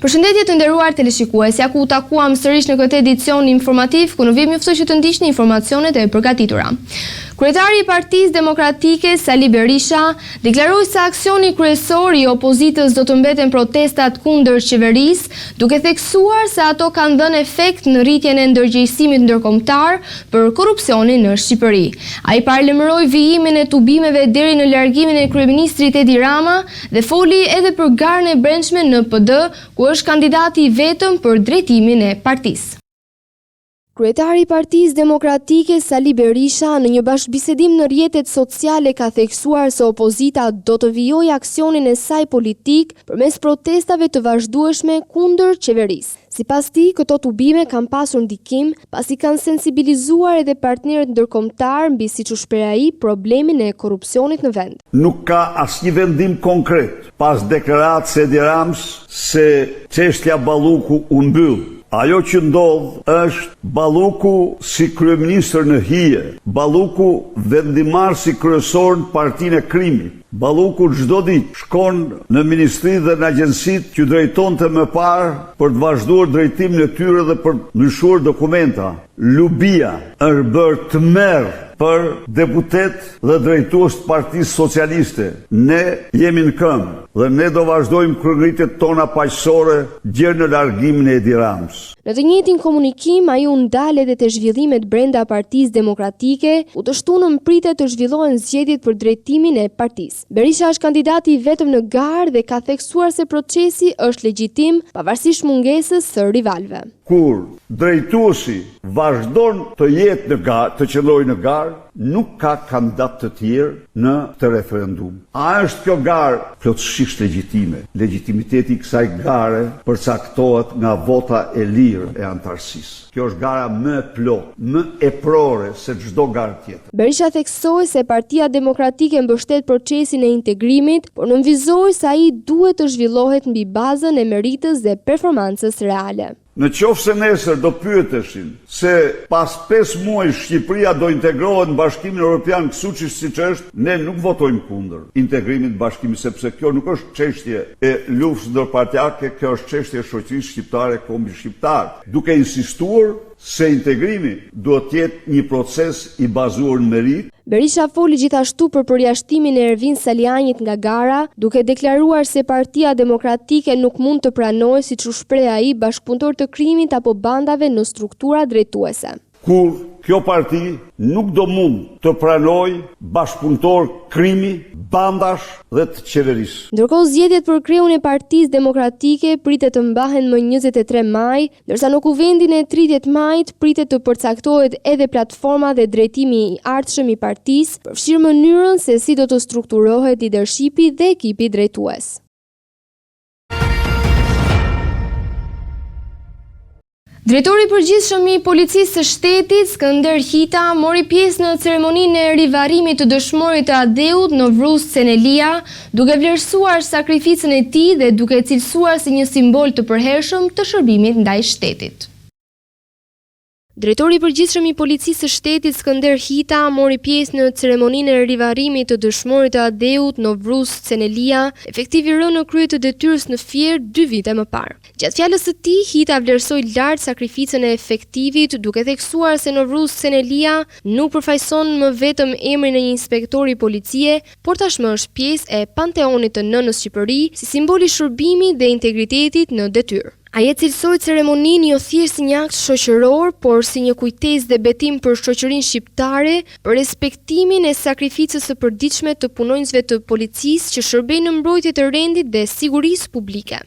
Përshëndetje të nderuar teleshikues, ja ku u takuam sërish në këtë edicion informativ ku në vim juftoj që të ndiqni informacionet e përgatitura. Kryetari i Partisë Demokratike Sali Berisha deklaroi se aksioni kryesor i opozitës do të mbeten protestat kundër qeverisë, duke theksuar se ato kanë dhënë efekt në rritjen e ndërgjegjësimit ndërkombëtar për korrupsionin në Shqipëri. Ai paralajmëroi vijimin e tubimeve deri në largimin e kryeministrit Edi Rama dhe foli edhe për garën e brendshme në PD, ku është kandidati i vetëm për drejtimin e partisë. Kryetari i Partisë Demokratike Sali Berisha në një bashkëbisedim në rrjetet sociale ka theksuar se opozita do të vijojë aksionin e saj politik përmes protestave të vazhdueshme kundër qeverisë. Sipas tij, këto tubime kanë pasur ndikim pasi kanë sensibilizuar edhe partnerët ndërkombëtar mbi, siç u shpreh ai, problemin e korrupsionit në vend. Nuk ka asnjë vendim konkret pas deklaratës së Edi Ramës se çështja Balluku u mbyll. Ajo që ndodh është Balluku si kryeministër në hije, Balluku vendimar si kryesor në partinë e krimit. Balluku çdo ditë shkon në ministri dhe në agjensitë që drejtonte më parë për të vazhduar drejtimin e tyre dhe për të ndryshuar dokumenta. Lubia është bërë të merr për deputet dhe drejtues të Partisë Socialiste. Ne jemi në këmbë dhe ne do vazhdojmë kryerritjet tona paqësore gjërë në largimin e Edi Ramës. Në të njëjtin komunikim, ai u ndal edhe te zhvillimet brenda Partisë Demokratike, ku të shtunën pritet të zhvillohen zgjedhjet për drejtimin e partisë. Berisha është kandidati i vetëm në garë dhe ka theksuar se procesi është legjitim pavarësisht mungesës së rivalëve. Kur drejtuesi vazhdon të jetë në garë, të qëndrojë në garë, nuk ka kandidat të tjerë në të referendum. A është kjo garë plotësisht legjitime? Legitimiteti i kësaj gare përcaktohet nga vota e lirë e antarësisë. Kjo është gara më e plotë, më e prore se çdo garë tjetër. Berisha theksoi se Partia Demokratike mbështet procesin e integrimit, por nënvizoi se ai duhet të zhvillohet mbi bazën e meritës dhe performancës reale. Në qoftë se nesër do pyeteshin se pas 5 muaj Shqipëria do integrohet në Bashkimin Evropian kështu siç është, ne nuk votojmë kundër integrimit në Bashkimin, sepse kjo nuk është çështje e luftës ndërpartiake, kjo është çështje e shoqërisë shqiptare, kombit shqiptar, duke insistuar se integrimi duhet të jetë një proces i bazuar në merit. Berisha foli gjithashtu për përjashtimin e Ervin Salianit nga gara, duke deklaruar se Partia Demokratike nuk mund të pranojë, siç u shpreh ai, bashkëpunëtor të krimit apo bandave në struktura drejtuese. Kur kjo parti nuk do mund të pranojë bashkëpunëtor krimi, bandash dhe të qeverisë. Ndërkohë zgjedhjet për kreun e Partisë Demokratike pritet të mbahen më 23 maj, ndërsa në kuvendin e 30 majit pritet të përcaktohet edhe platforma dhe drejtimi i ardhshëm i partisë, përfshirë mënyrën se si do të strukturohet leadershipi dhe ekipi drejtues. Drejtori i përgjithshëm i Policisë së Shtetit, Skënder Hita, mori pjesë në ceremoninë e rivarrimit të dëshmorit të Adeut në Vrus Cenelia, duke vlerësuar sakrificën e tij dhe duke e cilësuar si një simbol të përhershëm të shërbimit ndaj shtetit. Drejtori i përgjithshëm i Policisë së Shtetit, Skënder Hita, mori pjesë në ceremoninë e rivarrimit të dëshmorit të Adeut në Vrus Cenelia, efektiv i rënë në krye të detyrës në Fier 2 vite më parë. Gjatë fjalës së tij, Hita vlerësoi lart sakrificën e efektivit, duke theksuar se në Vrus Cenelia nuk përfaqëson më vetëm emrin e një inspektori policie, por tashmë është pjesë e panteonit të nënës Shqipëri, si simbol i shërbimit dhe integritetit në detyrë. Ai e cilësoi ceremoninë jo thjesht si një akt shoqëror, por si një kujtesë dhe betim për shoqërinë shqiptare, për respektimin e sakrificës së përditshme të punonjësve të policisë që shërbejnë në mbrojtje të rendit dhe sigurisë publike.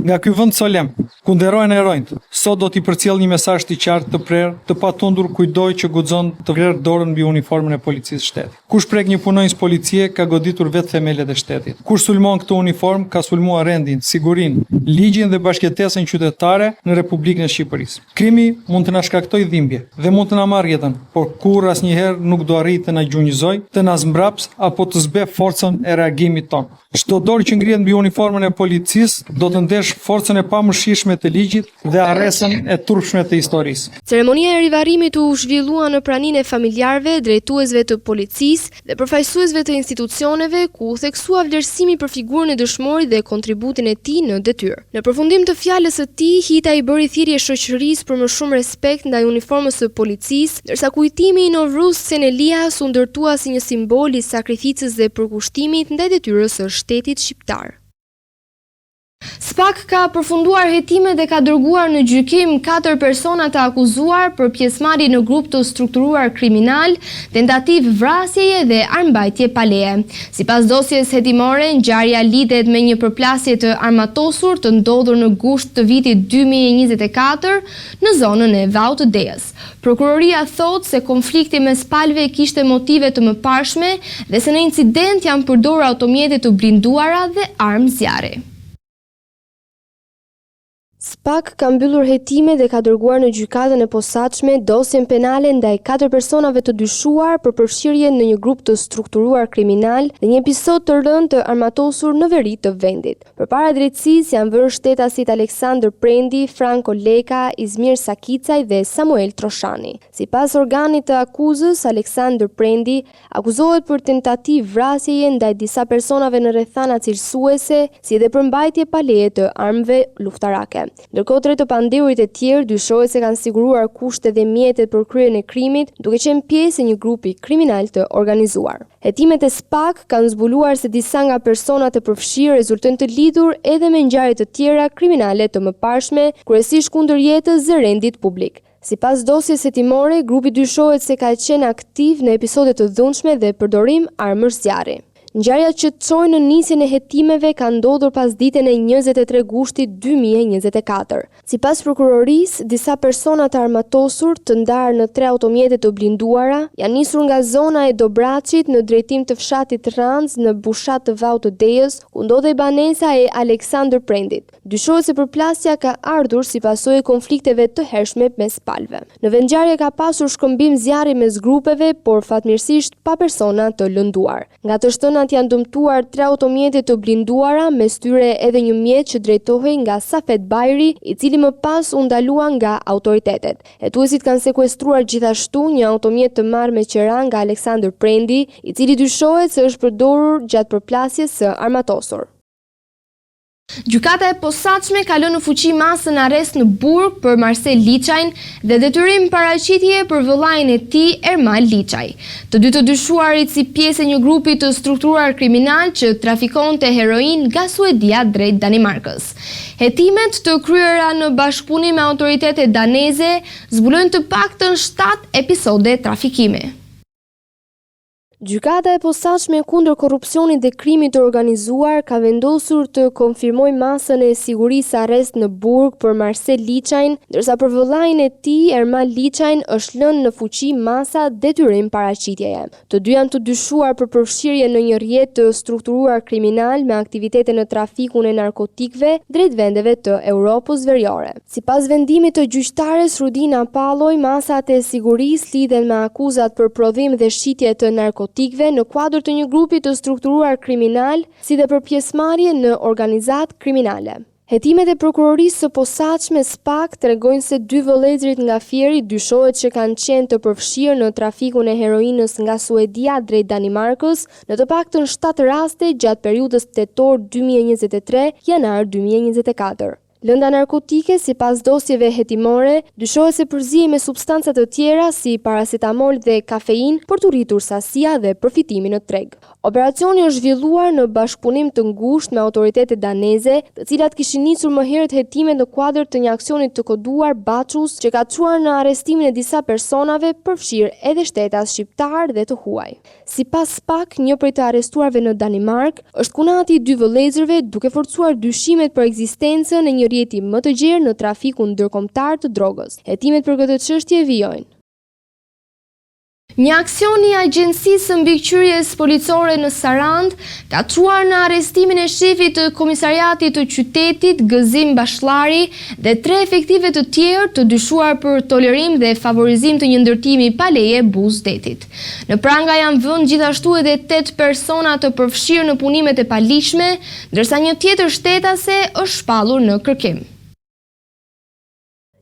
Nga ky vend solemn, ku nderojnë heronjt, sot do t'i përcjell një mesazh të qartë të prerë, të patundur kujdoi që guxon të vlerë dorën mbi uniformën e policisë së shtetit. Kush prek një punonjës policie ka goditur vetë themelet e shtetit. Kush sulmon këtë uniform ka sulmuar rendin, sigurinë, ligjin dhe bashkëjetesën qytetare në Republikën e Shqipërisë. Krimi mund të na shkaktojë dhimbje dhe mund të na marrë jetën, por kurrë asnjëherë nuk do arrijë të na gjunjëzojë, të na zmbraps apo të zbe forcën e reagimit tonë. Çdo dorë që ngrihet mbi uniformën e policisë do të të ndesh forcën e pamëshirshme të ligjit dhe arresën e turpshme të historisë. Ceremonia e rivarrimit u zhvillua në praninë e familjarëve, drejtuesve të policisë dhe përfaqësuesve të institucioneve, ku u theksua vlerësimi për figurën e dëshmorit dhe kontributin e tij në detyrë. Në përfundim të fjalës së tij, Hita i bëri thirrje shoqërisë për më shumë respekt ndaj uniformës së policisë, ndërsa kujtimi i Novruz Senelias u ndërtua si një simbol i sakrificës dhe përkushtimit ndaj detyrës së shtetit shqiptar. SPAK ka përfunduar hetimet dhe ka dërguar në gjykim 4 persona të akuzuar për pjesëmarrje në grup të strukturuar kriminal, tentativë vrasjeje dhe armbajtje pa leje. Sipas dosjes hetimore, ngjarja lidhet me një përplasje të armatosur të ndodhur në gusht të vitit 2024 në zonën e Vaut të Deës. Prokuroria thotë se konflikti mes palëve kishte motive të mëparshme dhe se në incident janë përdorur automjete të blinduara dhe armë zjarri. SPAK ka mbyllur hetime dhe ka dërguar në gjykatën e posaçme dosjen penale ndaj 4 personave të dyshuar për përfshirje në një grup të strukturuar kriminal dhe një episod të rënd të armatosur në veri të vendit. Përpara drejtësisë janë vënë shtetasit Aleksandër Prendi, Franko Leka, Izmir Sakicaj dhe Samuel Troshani. Sipas organit të akuzës, Aleksandër Prendi akuzohet për tentativë vrasjeje ndaj disa personave në rrethana cilësuese, si dhe për mbajtje pa leje të armëve luftarake. Ndërkohë tre të pandehurit e tjerë dyshohet se kanë siguruar kushtet dhe mjetet për kryerjen e krimit, duke qenë pjesë e një grupi kriminal të organizuar. Hetimet e SPAK kanë zbuluar se disa nga personat e përfshirë rezultojnë të lidhur edhe me ngjarje të tjera kriminale të mëparshme, kryesisht kundër jetës dhe rendit publik. Sipas dosjes hetimore, grupi dyshohet se ka qenë aktiv në episode të dhunshme dhe përdorim armësh zjarri. Ngjarja që çoi në nisjen e hetimeve ka ndodhur pas ditën e 23 gushtit 2024. Sipas prokurorisë, disa persona të armatosur të ndarë në 3 automjete të blinduara janë nisur nga zona e Dobraçit në drejtim të fshatit Ranz në bushat të Vaut të Deës, ku ndodhej banesa e Aleksandër Prendit. Dyshohet se përplasja ka ardhur si pasojë e konflikteve të hershme mes palëve. Në vendngjarje ka pasur shkëmbim zjarri mes grupeve, por fatmirësisht pa persona të lënduar. Nga të shtënat janë dëmtuar 3 automjete të blinduara, mes tyre edhe një mjet që drejtohej nga Safet Bajri, i cili më pas u ndalua nga autoritetet. Hetuesit kanë sekuestruar gjithashtu një automjet të marrë me qera nga Aleksandër Prendi, i cili dyshohet se është përdorur gjatë përplasjes së armatosur. Gjykata e posaçme ka lënë në fuqi masën arrest në burg për Marsel Liçajn dhe detyrim paraqitje për vëllain e tij Ermal Liçaj. Të dy të dyshuarit si pjesë e një grupi të strukturuar kriminal që trafikonte heroin nga Suedia drejt Danimarkës. Hetimet të kryera në bashkëpunim me autoritetet daneze zbulojnë të paktën 7 episode trafikimi. Gjykata e posaçme kundër korrupsionit dhe krimit të organizuar ka vendosur të konfirmojë masën e sigurisë arrest në burg për Marsel Liçajn, ndërsa për vëllain e tij Ermal Liçajn është lënë në fuqi masa detyrim paraqitjeje. Të dy janë të dyshuar për përfshirje në një rrjet të strukturuar kriminal me aktivitete në trafikun e narkotikëve drejt vendeve të Europës Veriore. Sipas vendimit të gjyqtares Rudina Palloj, masat e sigurisë lidhen me akuzat për prodhim dhe shitje të narkotikëve në kuadër të një grupi të strukturuar kriminal, si dhe për pjesëmarrje në organizat kriminale. Hetimet e prokurorisë së posaçme SPAK tregojnë se 2 vëllezërit nga Fieri dyshohet që kanë qenë të përfshirë në trafikun e heroinës nga Suedia drejt Danimarkës në të paktën 7 raste gjatë periudhës tetor 2023 janar 2024. Lënda narkotike, sipas dosjeve hetimore, dyshohet se përzihet me substanca të tjera si paracetamol dhe kafein për të rritur sasia dhe përfitimin në treg. Operacioni është zhvilluar në bashkëpunim të ngushtë me autoritetet daneze, të cilat kishin nisur më herët hetimet në kuadër të një aksioni të koduar Bachus, që ka çuar në arrestimin e disa personave, përfshirë edhe shtetas shqiptar dhe të huaj. Sipas SPAK, një prej të arrestuarve në Danimark është kunati i 2 vëllezërve, duke forcuar dyshimet për ekzistencën e një rjeti më të gjerë në trafikun ndërkombëtar të drogës. Hetimet për këtë çështje vijojnë. Një aksion i agjencisë mbikëqyrjes policore në Sarandë ka çuar në arrestimin e shefit të komisariatit të qytetit Gëzim Bashllari dhe 3 efektive të tjerë të dyshuar për tolerim dhe favorizim të një ndërtimi pa leje Buzdetit. Në pranga janë vënë gjithashtu edhe 8 persona të përfshirë në punimet e paligjshme, ndërsa një tjetër shtetase është shpallur në kërkim.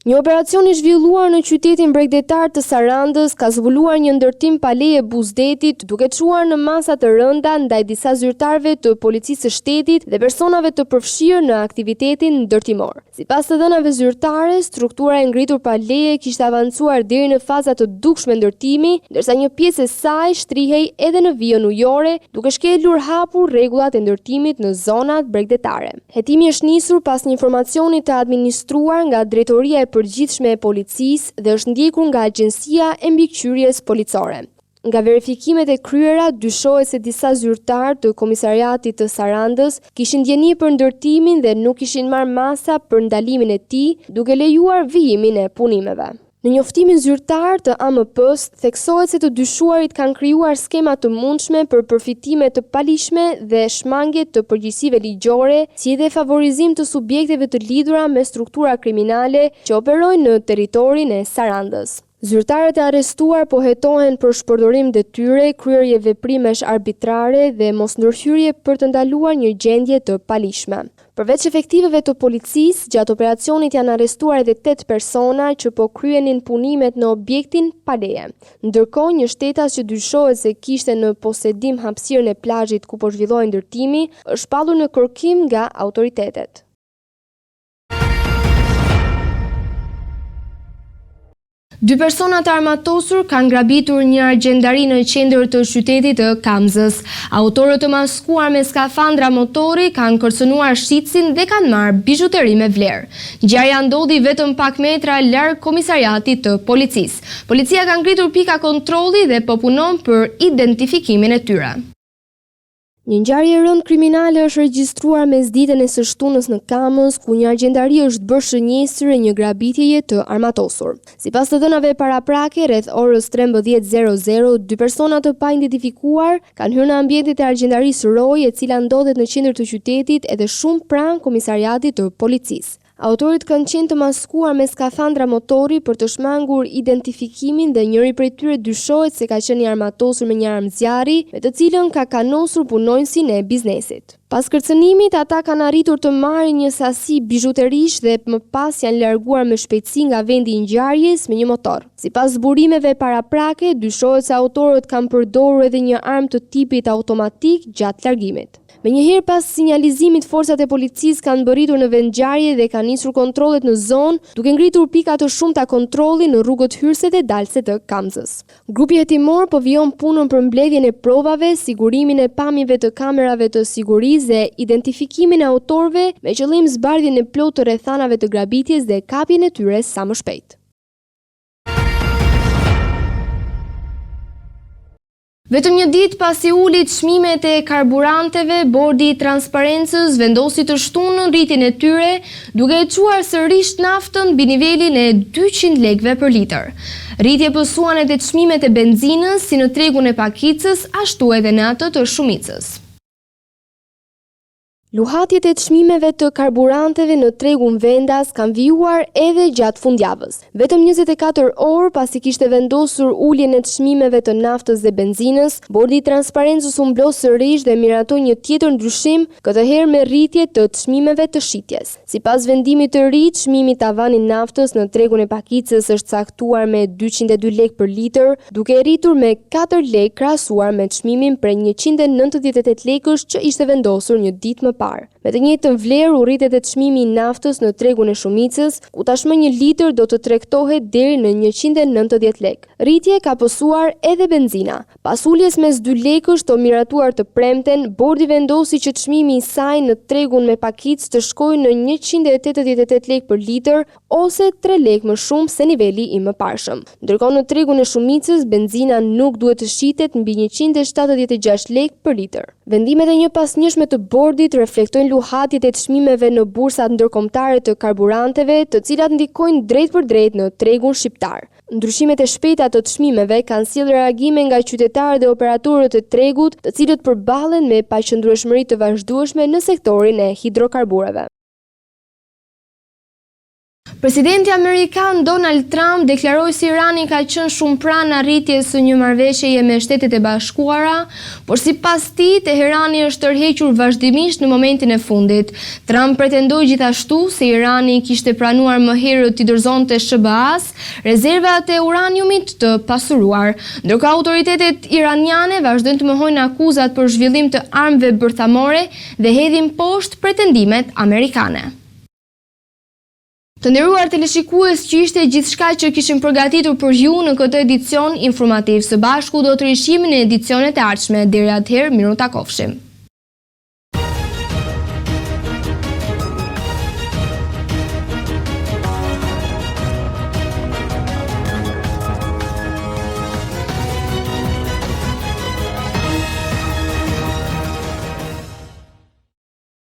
Një operacion i zhvilluar në qytetin bregdetar të Sarandës ka zbuluar një ndërtim pa leje Buzdetit, duke çuar në masa të rënda ndaj disa zyrtarëve të policisë së shtetit dhe personave të përfshirë në aktivitetin ndërtimor. Sipas të dhënave zyrtare, struktura e ngritur pa leje kishte avancuar deri në faza të dukshme ndërtimi, ndërsa një pjesë e saj shtrihej edhe në vijën ujore, duke shkelur hapur rregullat e ndërtimit në zonat bregdetare. Hetimi është nisur pas një informacioni të administruar nga Drejtoria e Përgjithshme e Policisë dhe është ndjekur nga Agjencia e Mbikëqyrjes Policore. Nga verifikimet e kryera, dyshohet se disa zyrtarë të komisariatit të Sarandës kishin ndjeni për ndërtimin dhe nuk kishin marrë masa për ndalimin e tij, duke lejuar vijimin e punimeve. Në njoftimin zyrtar të AMP-s, theksohet se të dyshuarit kanë krijuar skema të mundshme për përfitime të paligjshme dhe shmangje të përgjegjësive ligjore, si edhe favorizim të subjekteve të lidhura me struktura kriminale që operojnë në territorin e Sarandës. Zyrtarët e arrestuar po hetohen për shpërdorim detyre, kryerje veprimesh arbitrare dhe mosndërhyrje për të ndaluar një gjendje të paligjshme. Përveç efektiveve të policisë, gjatë operacionit janë arrestuar edhe 8 persona që po kryenin punimet në objektin pa leje. Ndërkohë, një shtetas që dyshohet se kishte në posedim hapësirën e plazhit ku po zhvillohej ndërtimi, është shpallur në kërkim nga autoritetet. Dy persona të armatosur kanë grabitur një argjendari në qendër të qytetit të Kamzës. Autorët të maskuar me skafandra motori kanë kërcënuar shitsin dhe kanë marrë bizhuteri me vlerë. Ngjarja ndodhi vetëm pak metra larg komisariatit të policisë. Policia ka ngritur pika kontrolli dhe po punon për identifikimin e tyre. Një ngjarje e rëndë kriminale është regjistruar mesditën e së shtunës në Kamës, ku një argjendari është bërë shënjesër e një grabitjeje të armatosur. Sipas të dhënave paraprake, rreth orës 13:00, 2 persona të paidentifikuar kanë hyrë në ambientin e argjendarisë Roy, e cila ndodhet në qendër të qytetit edhe shumë pranë komisariatit të policisë. Autorit kanë qenë të maskuar me skafandra motori për të shmangur identifikimin dhe njëri prej tyre dyshohet se ka qenë i armatosur me një armë zjarri, me të cilën ka kanosur punonjësin e biznesit. Pas kërcënimit, ata kanë arritur të marrin një sasi bizhuterish dhe më pas janë larguar me shpejtësi nga vendi i ngjarjes me një motor. Sipas zburimeve paraprake, dyshohet se autorët kanë përdorur edhe një armë të tipit automatik gjatë largimit. Menjëherë pas sinjalizimit, forcat e policisë kanë mbërritur në vend ngjarje dhe kanë nisur kontrollet në zonë, duke ngritur pika të shumta kontrolli në rrugët hyrëse dhe dalëse të Kamzës. Grupi hetimor po vijon punën për mbledhjen e provave, sigurimin e pamjeve të kamerave të sigurisë dhe identifikimin e autorëve me qëllim zbardhjen e plotë të rrethanave të grabitjes dhe kapjen e tyre sa më shpejt. Vetëm një ditë pasi uli çmimet e karburanteve, Bordi i Transparencës vendosi të shtunë rritjen e tyre, duke e çuar sërish naftën mbi nivelin e 200 lekëve për litër. Rritje pësuan edhe çmimet e benzinës, si në tregun e Pakicës, ashtu edhe në atë të Shumicës. Luhatjet e çmimeve të karburanteve në tregun vendas kanë vijuar edhe gjatë fundjavës. Vetëm 24 orë pasi kishte vendosur uljen e çmimeve të naftës dhe benzinës, Bordi i Transparencës u mblos sërish dhe miratoi një tjetër ndryshim, këtë herë me rritje të çmimeve të shitjes. Sipas vendimit të ri, çmimi i tavanit naftës në tregun e Pakicës është caktuar me 202 lekë për litër, duke rritur me 4 lekë krahasuar me çmimin prej 198 lekësh që ishte vendosur një ditë më parë. Me të njëjtën vlerë u rritet edhe çmimi i naftës në tregun e Shumicës, ku tashmë 1 litër do të tregtohet deri në 190 lekë. Rritje ka pësuar edhe benzina. Pas uljes mes 2 lekësh të miratuar të premten, Bordi vendosi që çmimi i saj në tregun me Pakicë të shkojë në 188 lekë për litër ose 3 lekë më shumë se niveli i mëparshëm. Ndërkohë në tregun e Shumicës, benzina nuk duhet të shitet mbi 176 lekë për litër. Vendimet e njëpasnjëshme të Bordit reflektojnë luhatjet e çmimeve në bursat ndërkombëtare të karburanteve, të cilat ndikojnë drejt për drejt në tregun shqiptar. Ndryshimet e shpejta të çmimeve kanë sjellë reagime nga qytetarët dhe operatorët e tregut, të cilët përballen me paqëndrueshmëri të vazhdueshme në sektorin e hidrokarbureve. Presidenti Amerikan Donald Trump deklaroi se Irani ka qenë shumë pranë arritjes së një marrëveshjeje me Shtetet e Bashkuara, por sipas tij Teherani është tërhequr vazhdimisht në momentin e fundit. Trump pretendoi gjithashtu se Irani kishte pranuar më herët t'i dorëzonte SBA-s rezervat e uraniumit të pasuruar. Ndërkohë autoritetet iraniane vazhdojnë të mohojnë akuzat për zhvillim të armëve bërthamore dhe hedhin poshtë pretendimet amerikane. Të nderuar teleshikues, që ishte gjithçka që kishim përgatitur për ju në këtë edicion informativ. Së bashku do të rishihemi në edicionet e ardhshme. Deri atëherë, miru takofshim.